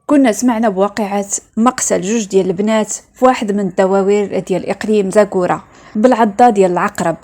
كنا سمعنا بواقعة مقتل جوج ديال البنات في واحد من الدواوير ديال اقليم زاكورا بالعضة ديال العقرب،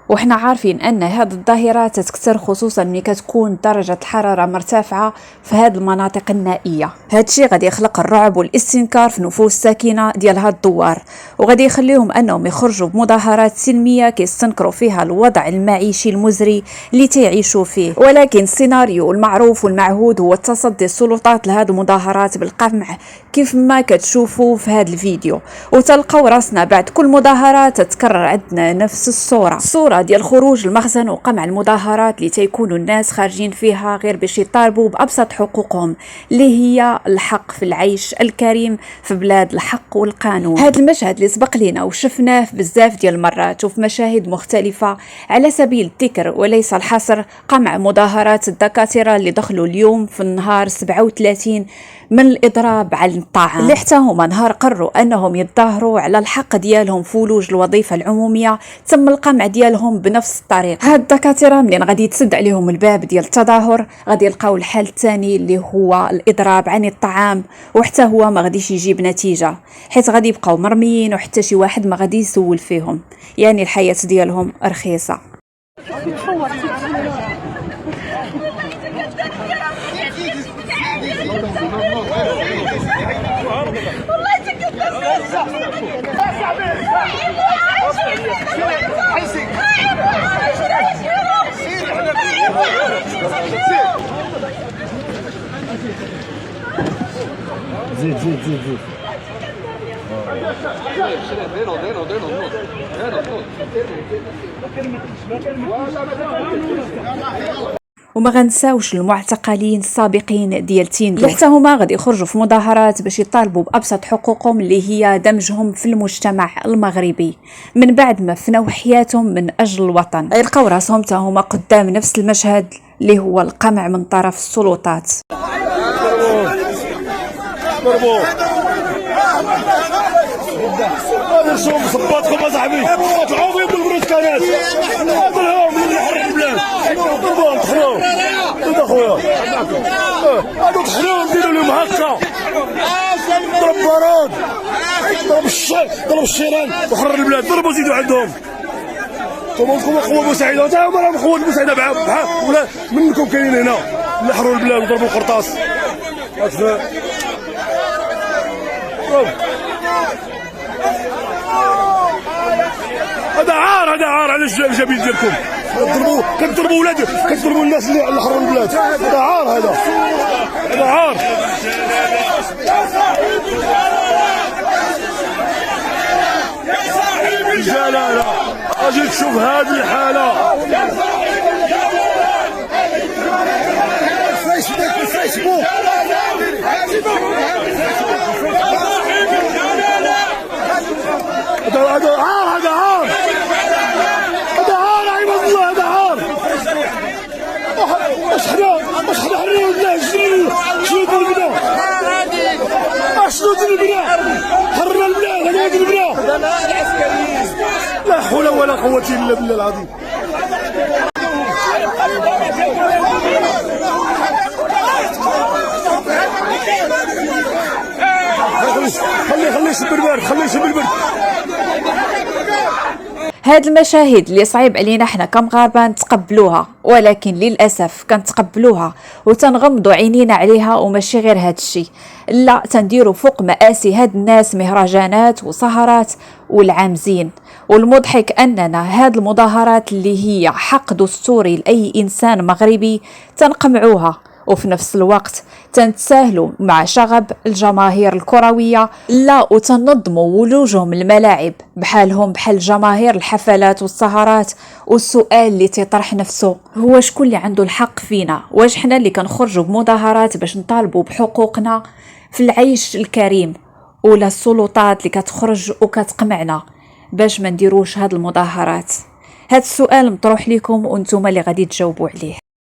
وحنا عارفين ان هذه الظاهرة تتكثر خصوصا ملي كتكون درجة الحرارة مرتفعة في هذه المناطق النائية. هذا الشيء غادي يخلق الرعب والاستنكار في نفوس الساكنة ديال هاد الدوار، وغادي يخليهم انهم يخرجوا بمظاهرات سلمية كيستنكروا فيها الوضع المعيشي المزري اللي تيعيشوا فيه. ولكن السيناريو المعروف والمعهود هو تصدي السلطات لهذه المظاهرات بالقمع كيف ما كتشوفوا في هذا الفيديو، وتلقاو راسنا بعد كل مظاهرة تتكرر عندنا نفس الصورة ديال خروج المخزن وقمع المظاهرات اللي تيكونوا الناس خارجين فيها غير باش يطالبوا بأبسط حقوقهم اللي هي الحق في العيش الكريم في بلاد الحق والقانون. هذا المشهد اللي سبق لنا وشفناه بزاف ديال المرات وفي مشاهد مختلفة، على سبيل الذكر وليس الحصر قمع مظاهرات الدكاترة اللي دخلوا اليوم في النهار 37 من الإضراب على الطعام، اللي حتى هما نهار قرروا أنهم يتظاهروا على الحق ديالهم في ولوج الوظيفة العمومية تم القمع ديالهم بنفس الطريقة. هاد الدكاترة منين غادي يتسد عليهم الباب ديال التظاهر غادي يلقاو الحل الثاني اللي هو الإضراب عن الطعام، وحتى هو ما غاديش يجيب نتيجة حيث غادي يبقاو مرميين وحتى شي واحد ما غادي يسول فيهم، يعني الحياة ديالهم رخيصة. زيد وما غنساوش المعتقلين السابقين ديال تيندو اللي حتى هما غادي يخرجوا في مظاهرات باش يطالبوا بأبسط حقوقهم اللي هي دمجهم في المجتمع المغربي من بعد ما فناو حياتهم من أجل الوطن. يلقاو راسهم حتى هما قدام نفس المشهد اللي هو القمع من طرف السلطات. هذا الشوم صباطكم اصاحبي، طلعوا فيهم بالبروتكانات، طلعوهم من يحرق البلاد، ضربوهم طحنوهم، هذا خويا، هادو طحنوهم ديروا لهم هكا، ضرب بارود، ضرب الشيران وحرر البلاد، ضربوا زيدوا عندهم. انتوما قوة مساعدة، تا هما راهم قوة مساعدة بحال ولا منكم كاينين هنا اللي حرروا البلاد وضربوا القرطاس. هذا عار على الجبين ديالكم، كتضربوا ولاد، كتضربوا الناس اللي حرروا البلاد، هذا عار، هذا عار. جلالة اجي تشوف هذه الحالة، فيسبوك هذا عار عباد الله، هذا عار. واش حنا حرروا البلاد، شنو دير البلاد، شنو دير البلاد، حررنا البلاد، هذا دير البلاد. لا حول ولا قوة إلا بالله العظيم. خليه يشب البرد، هاد المشاهد اللي صعيب علينا حنا كمغاربه نتقبلوها، ولكن للاسف كنتقبلوها وتنغمضوا عينينا عليها، وماشي غير هاد الشيء، لا تنديروا فوق مآسي هاد الناس مهرجانات وسهرات والعامزين. والمضحك اننا هاد المظاهرات اللي هي حق دستوري لاي انسان مغربي تنقمعوها، وفي نفس الوقت تنتساهلوا مع شغب الجماهير الكروية، لا وتنظموا ولوجهم الملاعب بحال جماهير الحفلات والسهرات. والسؤال اللي تيطرح نفسه هو شكون اللي عنده الحق فينا؟ واش حنا اللي كنخرجوا بمظاهرات باش نطالبوا بحقوقنا في العيش الكريم، ولا السلطات اللي كتخرج وكتقمعنا باش ما نديروش هاد المظاهرات؟ هاد السؤال مطروح لكم وانتم اللي غادي تجاوبوا عليه.